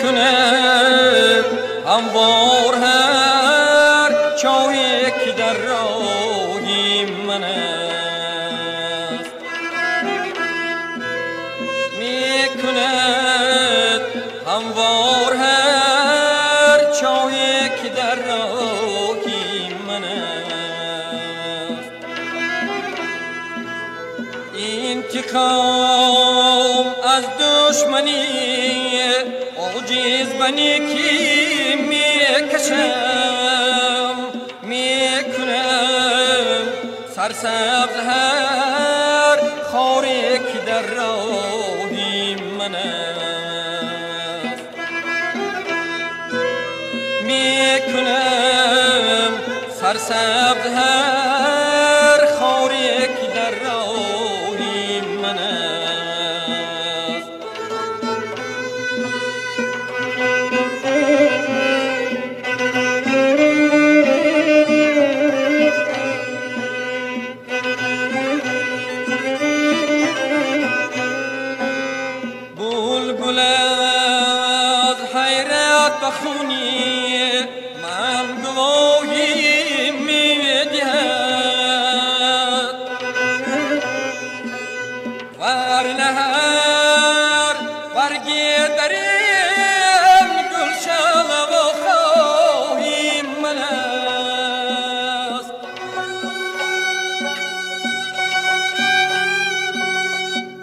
میکند هموار هر چایی که در راهی من است. میکند هموار هر چایی که در راهی من است. انتقام از دشمنی عاجز بنی کی میکشم. میکنم سرسبز هر خاری که در راهی من است. میکنم سرسبز هر خاری که در راهی من است. بلبل از حیرت بخونی من گواهی میدهد، ورنه هر برگی در این گلشن و خواهی من است.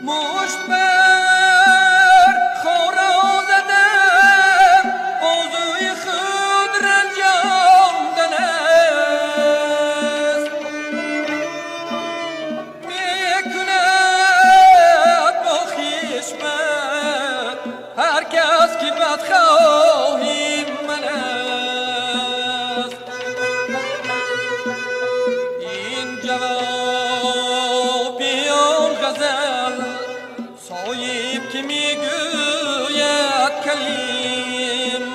مشت بر خورا زدم بازوی خود رنجاندن است. میکند با خشمت هر کس که بدخواهی من است. این جوابی آن غزل صایب که میگوید کلیم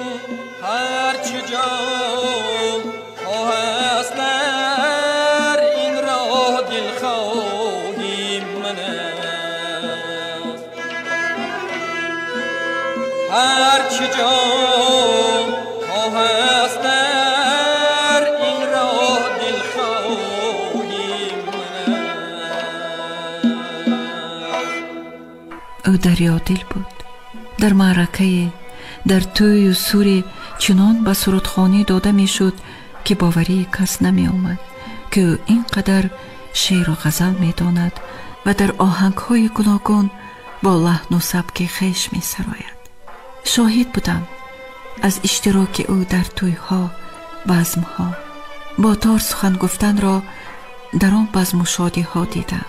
هر چه جان خواه است در این راه دلخواهی من است. هر چه جان خواه است در این راه دلخواهی من است. او دریادل بود. در معرکه در توی و سوری چنان به سرودخوانی داده می شد که باوری کس نمی آمد که او اینقدر شعر و غزل می داند و در آهنگ های گوناگون با لحن و سبک خویش می سراید. شاهد بودم از اشتراک او در توی ها، بزم ها. با تار سخن گفتن را در آن بزم و شادی ها دیدم.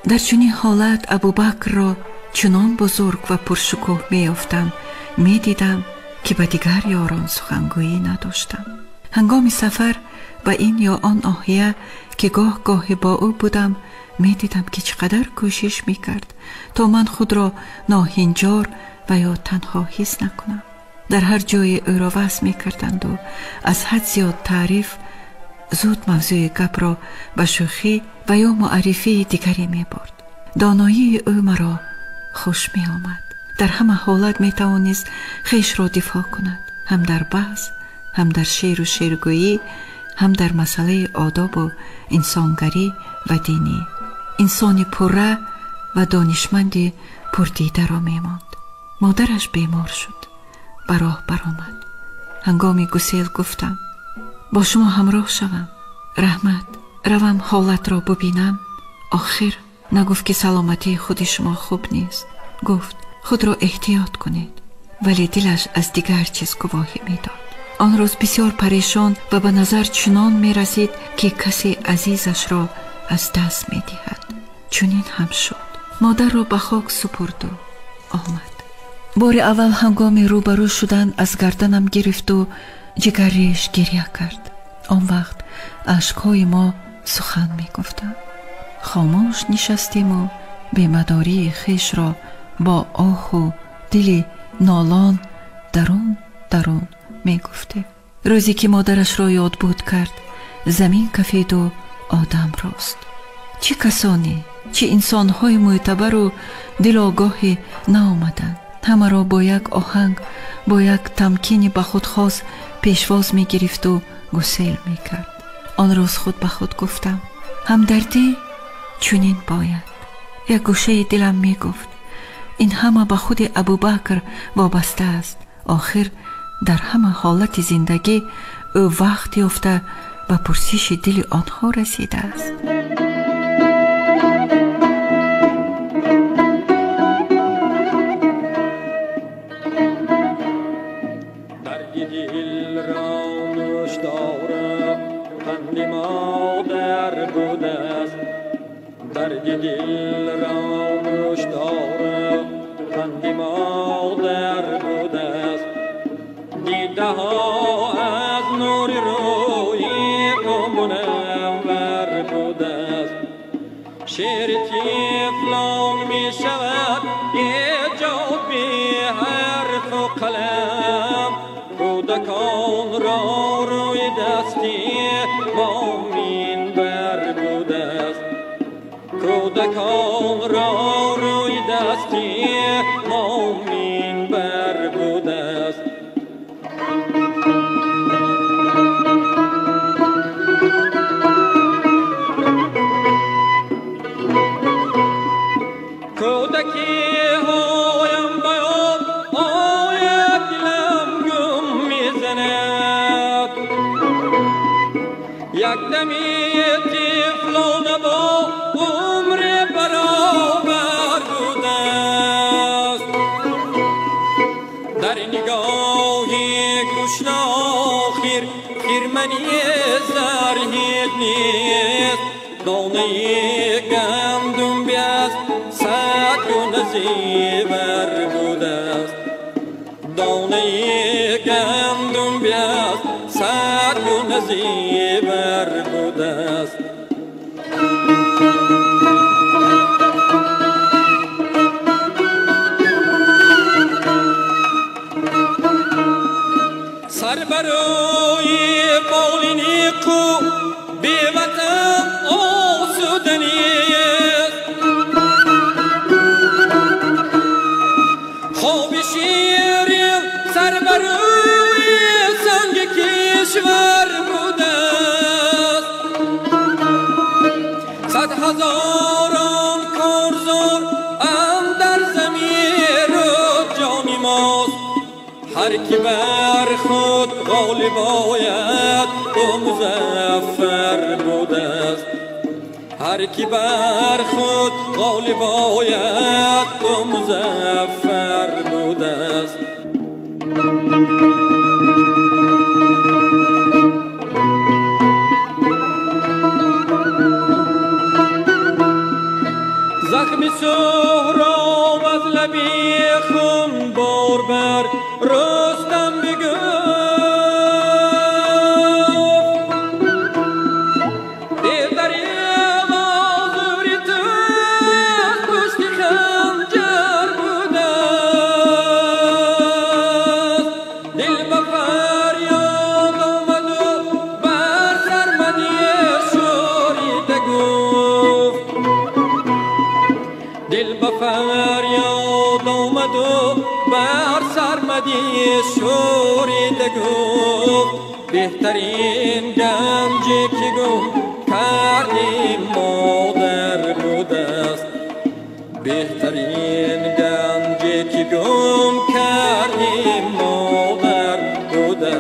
در چنین حالت ابوبکر را چنان بزرگ و پرشکوه میافتم، میدیدم که به دیگر یاران سخنگویی نداشتم. هنگام سفر به این یا آن ناحیه که گاه گاه با او بودم، میدیدم که چقدر کوشش میکرد تا من خود را ناهنجار و یا تنها حس نکنم. در هر جای او را وصل میکردند و از حد زیاد تعریف زود موضوع گپ را به شوخی و یا معرفی دیگری میبرد. دانایی او مرا خوش می آمد. در همه حالت می توانست خویش را دفاع کند، هم در بحث، هم در شعر و شعرگویی، هم در مسئله آداب و انسانگری و دینی. انسانی پرره و دانشمند پردیده را می ماند. مادرش بیمار شد، به راه برآمد. هنگام گسیل گفتم با شما همراه شوم. رحمت، روم حالت را ببینم. آخر نگفت که سلامتی خود شما خوب نیست. گفت خود را احتیاط کنید. ولی دلش از دیگر چیز گواهی میداد. آن روز بسیار پریشان و به نظر چنان می رسید که کسی عزیزش را از دست می دهد. چنین هم شد. مادر را به خاک سپرد و آمد. بار اول هنگام روبرو شدن از گردنم گرفت و جگرش گریه کرد. آن وقت اشکهای ما سخن می گفتند. خاموش نشستیم و بیمداری خیش را با آه و دل نالان درون می گفته. روزی که مادرش را یاد بود کرد، زمین کفید و آدم راست. چه کسانی چه انسان‌های معتبر و دل آگاهی نآمدند. همه را با یک آهنگ، با یک تمکین به خود خاص پیشواز می گرفت و گسیل می کرد. آن روز خود به خود گفتم همدردی چنین باید. یک گوشه دلم می گفت این همه به خود ابوبکر وابسته است. آخر در همه حالت زندگی او وقت یافته به پرسش دل آنها رسیده است. درد دل را مشتاق خند مادر بوده است. دیده ها از نور روی او منور بوده است. شعر طفلان می شود ایجاد بی حرف و قلم. کودکان را روی دستی مؤمن بر بوده است. کودکان را روی دستی مؤمن بر بوده است. کودکی هایم بیان آید دلم گم میزند. یک دمی طفلانه با عمر برابر بوده است. در نگاهی گوشنا آخر خرمنی زرهید نیست. دانه گندم بیست صد گونه زیور بوده است. دانه گندم بیست صد گونه زیور بوده است. سر برای بالینی کو بی وطن آسودنی است. خواب شیرین سر برای سنگ کشور بوده است. صد هزاران کارزار اندر زمین و جان ماست. هر کی بر خود غالب آید او مظفر بوده است. هر کی بر خود غالب آید او مظفر بوده است. زخم سهراب از لبی خون بار بر رستم بگفت. دل دریغ آزوری تو از پشت خنجر بوده است. دل به فریاد آمد و بر سرمدی شوریده گفت. دل به فریاد آمد و بر سرمدی شوریده گفت. بهترین گنجی که گم کردیم مادر بوده است. بهترین گنجی که گم کردیم مادر بوده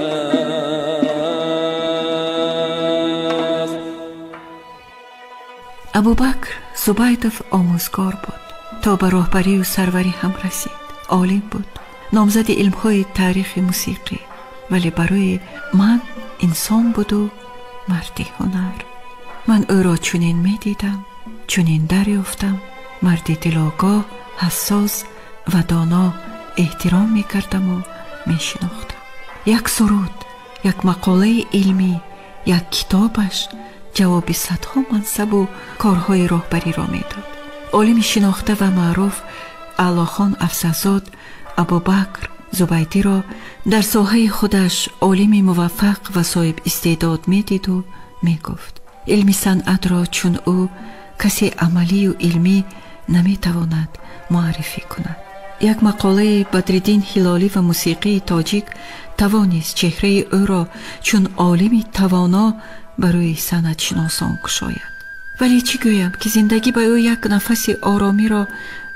است. ابوبکر زبیدов آموزگار بود تا به راهبری و سروری هم رسید. عالم بود، نامزد علم‌های تاریخ موسیقی، ولی برای من انسان بود و مردی هنر. من او را چنین می دیدم، چنین دریافتم. مردی دلاگاه، حساس و دانا احترام می کردم و می شناختم. یک سرود، یک مقاله علمی، یک کتابش جواب صدها منصب و کارهای راهبری را می داد. عالم شناخته و معروف اعلیخان افسرزاد ابوبکر زبیدی را در ساحه خودش عالم موفق و صاحب استعداد می دید و می گفت علم صنعت را چون او کسی عملی و علمی نمی تواند معرفی کند. یک مقاله بدرالدین هلالی و موسیقی تاجیک توانست چهره او را چون عالمی توانا برای سند شناسان گشاید. ولی چی گویم که زندگی به او یک نفس آرامی را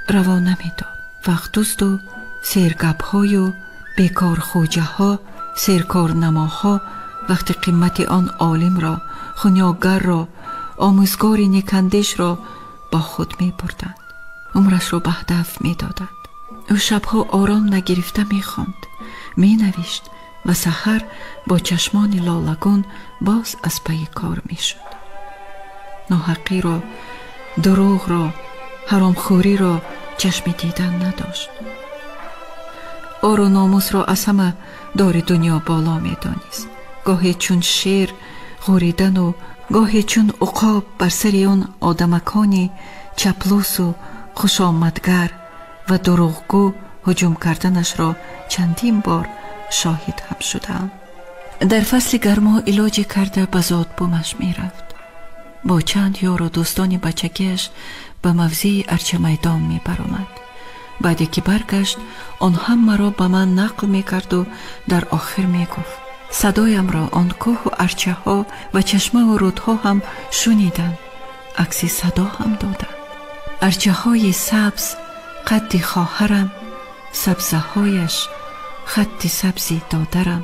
روا نمی داد. وقت دزد و سرگپ‌های و بیکار خوجه ها، سرکار نماها وقتی قیمت آن عالم را، خونیاگر را، آموزگار نیکندش را با خود می بردند. عمرش را به هدف می دادند. او شبها آرام نگرفته می خواند، می نوشت و سحر با چشمان لالگون باز از پی کار می شد. ناحقی را، دروغ را، حرامخوری را چشم دیدن نداشت. آر و ناموس را از همه دار دنیا بالا می دانست. گاهی چون شیر غوریدن و گاهی چون عقاب بر سر آن آدمکانی چپلوس و خوشامدگر و دروغگو هجوم کردنش را چندین بار شاهد هم شدم. در فصل گرما علاج کرده به زادبومش می رفت. با چند یار و دوستان بچگیش به موضع ارچه میدان می برآمد. بعدی که برگشت آن هم مرا به من نقل می کرد و در آخر می گفت صدایم را آن کوه و ارچه ها و چشمه و رودها هم شنیدن، عکس صدا هم دادن. ارچه های سبز قد خواهرم، سبزه هایش خط سبزی دادرم،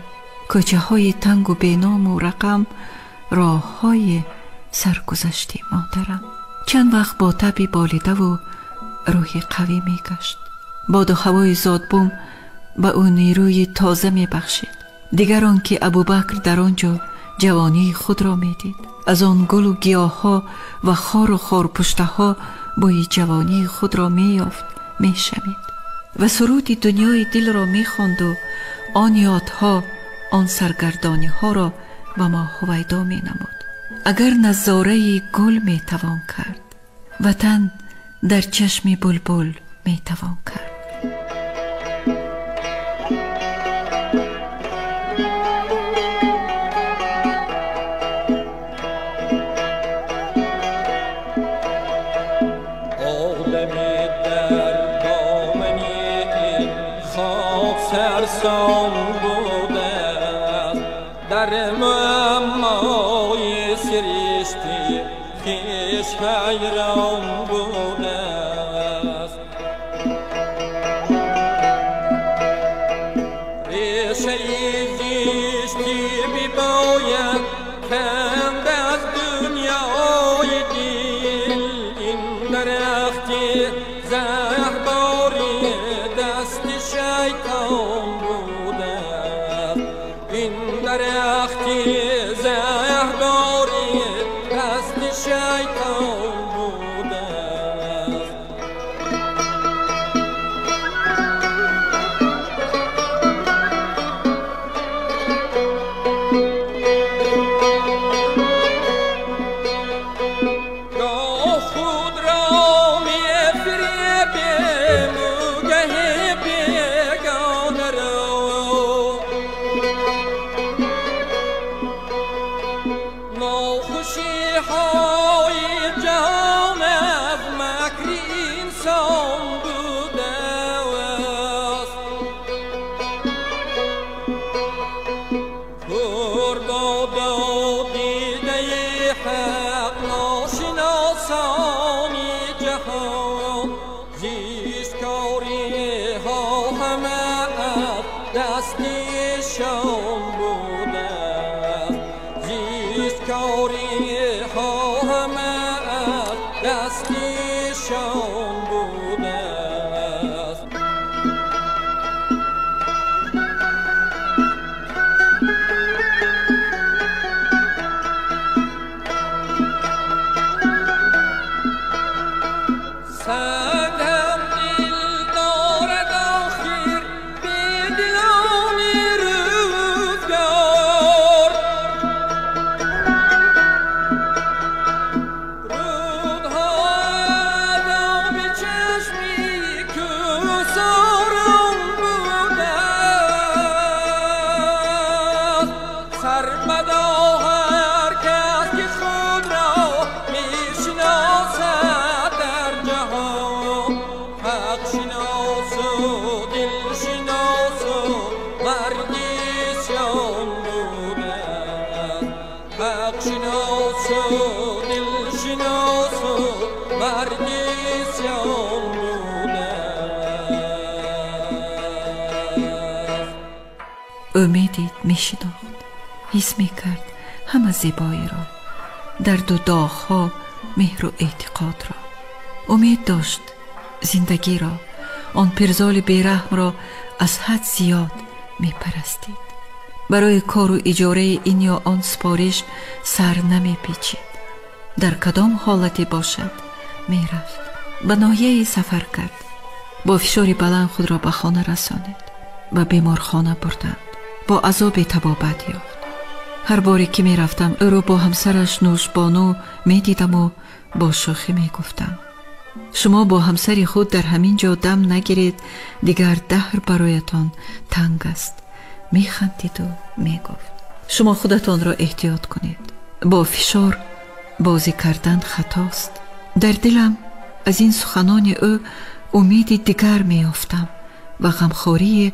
کوچه های تنگ و بینام و رقم، راه های سرگذشتی مادرم. چند وقت با طبعی بالیده و روحی قوی می گشت. باد و هوای زادبوم به او نیروی تازه می بخشید. دیگر آن که ابوبکر در آنجا جوانی خود را می دید. از آن گل و گیاه ها و خار و خارپشته ها بوی جوانی خود را می یافت، می شنید و سرود دنیای دل را می خواند و آن یادها، آن سرگردانی ها را به ما هویدا می نمود. اگر نظاره گل می توان کرد، وطن در چشم بلبل می توان کرد. سرسام بوده در معمای سرشتی خیش حیران بوده. ریشه زیشتی بیباید کند از دنیای دل، این درختی زهباری دست شیطان بوده، این درختی زهباری دست شیطان بوده. گاه خود را می‌فریبیم های جان از مکر انسان بوده است. پربادا دیده حق ناشناسانی جهان، زیستکاری ها همه از دستشان بوده است. زیستکاری ها همه از دستشان بوده است. سنگ هم دل دارد آخر به دلان روز دلشناس و مرگیسیان بوده حق شناس و دلشناس و مرگیسیان بوده امیدید می شناخت، حس می کرد همه زیبایی را، درد و داغ‌ها، مهر و اعتقاد را. امید داشت زندگی را، آن پرزال بیرحم را از حد زیاد می پرستید. برای کار و اجاره این یا آن سپارش سر نمی پیچید. در کدام حالتی باشد می رفت. به ناحیه سفر کرد. با فشار بلند خود را به خانه رسانید. به بیمارخانه بردند. با عذاب طبابت یافت. هر باری که می رفتم او را با همسرش نوشبانو می دیدم و با شوخی می گفتم شما با همسر خود در همین جا دم نگیرید، دیگر دهر برایتان تنگ است. می خندید و می گفت شما خودتان را احتیاط کنید، با فشار بازی کردن خطاست. در دلم از این سخنان او امید دیگر می یافتم و غمخواری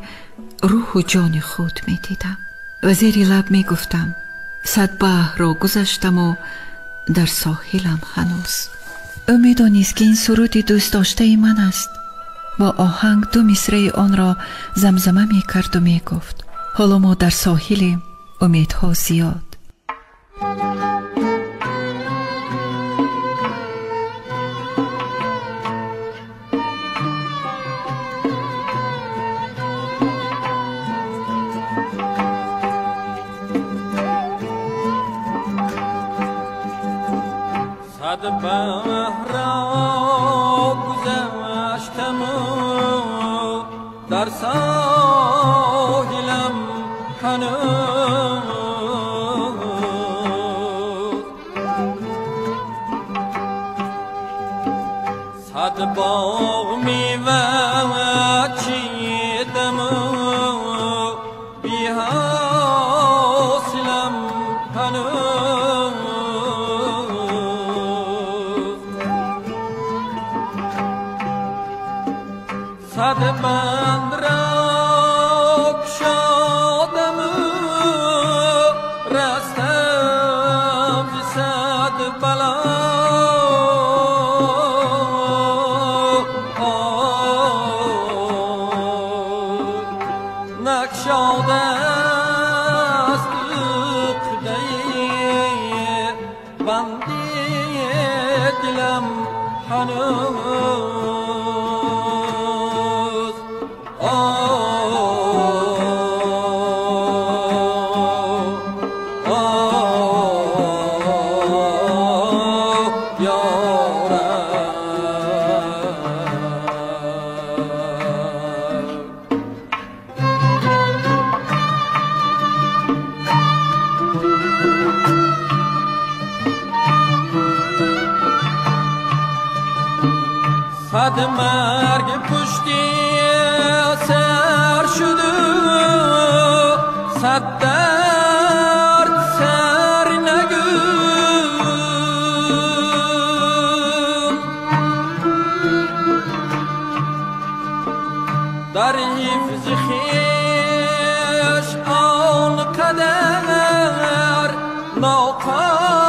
روح و جان خود می دیدم و زیر لب می گفتم 100 بحر را گذشتم و در ساحلم هنوز. او می دانست که این سرود دوست داشته من است. با آهنگ 2 مصرع آن را زمزمه می کرد و می گفت حالا ما در ساحلیم، امیدها زیاد. صد بحر گذشتم و در ساحلم هنوز صد باغ میوه چیدم و بی حاصلم هنوز صد بند را گشادم و رستم ز 100 بلا نگشاده است عقده بندی دلم هنوز صد مرگ پشتی سر شده 100 درد سر نگم در حفظ خویش آن قدر ناقابلم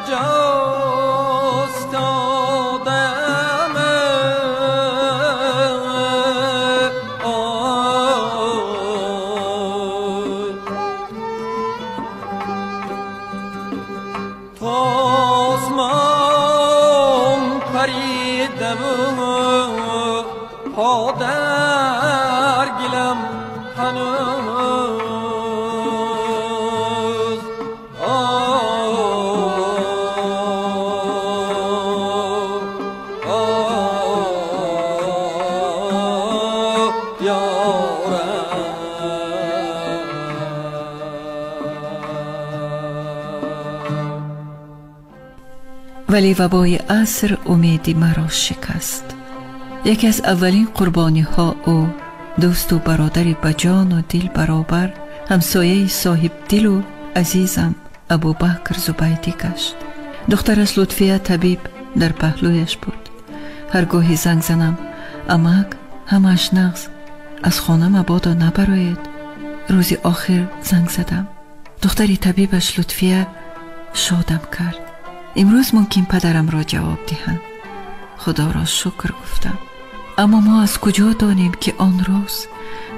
جست آدم تازمان پریده و پا در گلم هنوز ولی وبای عصر امیدی مرا شکست. یکی از اولین قربانی ها او دوست و برادری بجان و دل برابر، همسایه صاحب دل و عزیزم ابوبکر زبیدی گشت. دخترش لطفیه طبیب در پهلویش بود. هرگاهی زنگ زنم امک همش نغز از خانه مبادا نبراید. روزی آخر زنگ زدم. دختری طبیبش لطفیه شادم کرد. امروز ممکن پدرم را جواب دهند. خدا را شکر گفتم. اما ما از کجا دانیم که آن روز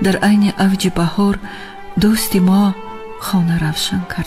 در عین اوج بهار دوست ما خانه روشن کرد.